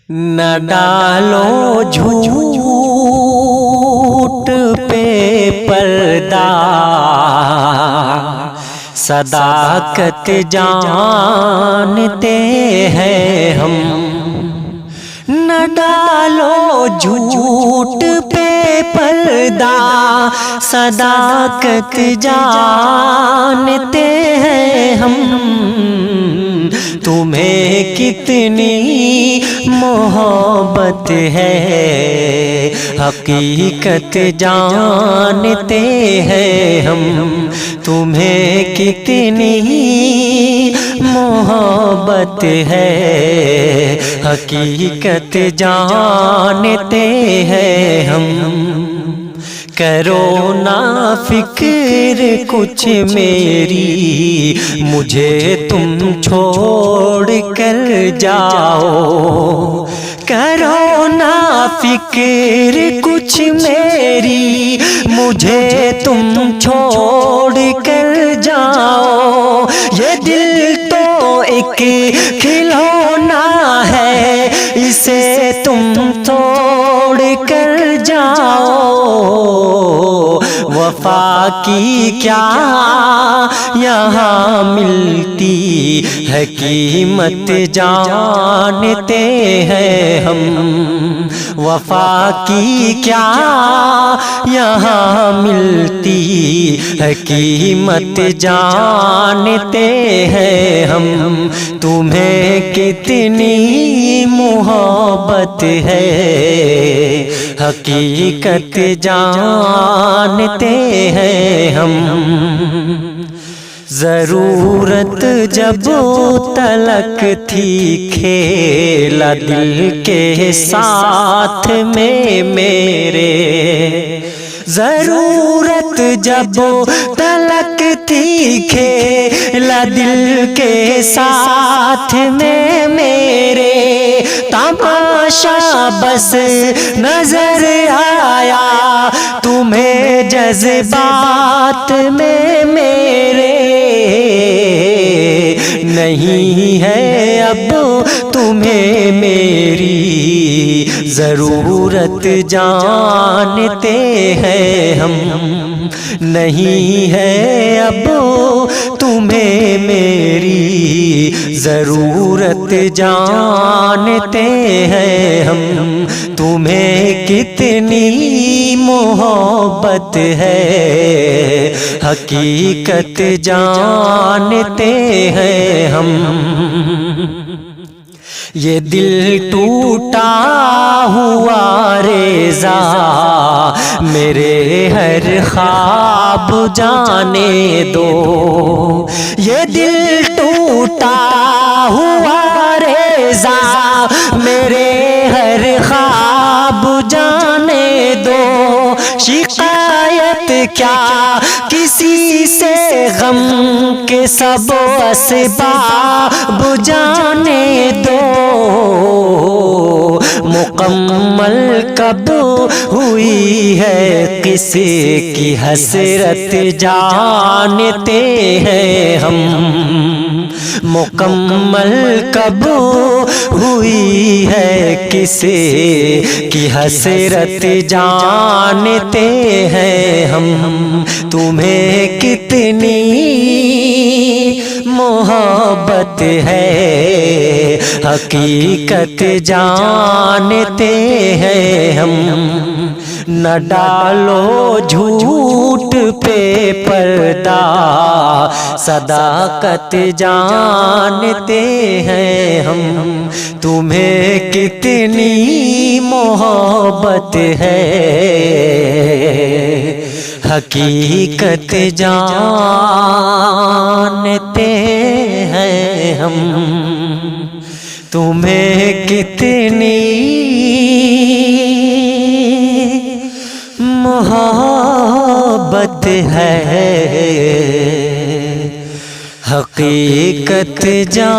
نہ ڈالو جھوٹ پہ پردہ، صداقت جانتے ہیں ہم۔ نہ ڈالو جھوٹ پہ پردہ، صداقت جانتے ہیں ہم۔ تمہیں کتنی محبت ہے حقیقت جانتے ہیں ہم۔ تمہیں کتنی محبت ہے حقیقت جانتے ہیں ہم۔ کرو نہ فکر کچھ میری، مجھے تم چھوڑ کر جاؤ۔ کرو نہ فکر کچھ میری، مجھے تم چھوڑ کر جاؤ۔ یہ دل تو ایک کھلونا ہے، اسے تم توڑ کر جاؤ۔ وفا کی کیا یہاں ملتی ہے قیمت جانتے ہیں ہم۔ وفا کی کیا یہاں ملتی ہے قیمت جانتے ہیں ہم۔ تمہیں کتنی محبت ہے حقیقت جانتے ہیں ہم۔ ضرورت جب تلک تھی کھیلا دل کے ساتھ میں میرے۔ ضرورت جب تلک تھی کھیلا دل کے ساتھ میں میرے۔ تماشا بس نظر آیا تمہیں جذبات میں میرے۔ نہیں ہے اب تمہیں میری ضرورت جانتے ہیں ہم۔ نہیں ہے اب تمہیں میری ضرورت جانتے ہیں ہم۔ تمہیں کتنی محبت ہے حقیقت جانتے ہیں ہم۔ یہ دل ٹوٹا ہوا ریزہ میرے ہر خواب جانے دو۔ یہ دل ٹوٹا ہوا ریزہ میرے ہر خواب جانے دو۔ شکایت کیا کسی سے، غم کے سب اسباب جانے دو۔ مکمل کب ہوئی ہے کسی کی حسرت جانتے ہیں ہم۔ مکمل کب ہوئی ہے کسی کی حسرت جانتے ہیں ہم۔ تمہیں کتنی محبت ہے حقیقت جانتے ہیں ہم۔ نہ ڈالو جھوٹ پہ پردہ، صداقت جانتے ہیں ہم۔ تمہیں کتنی محبت ہے حقیقت جانتے ہیں ہم۔ تمہیں کتنی محبت ہے حقیقت جانتے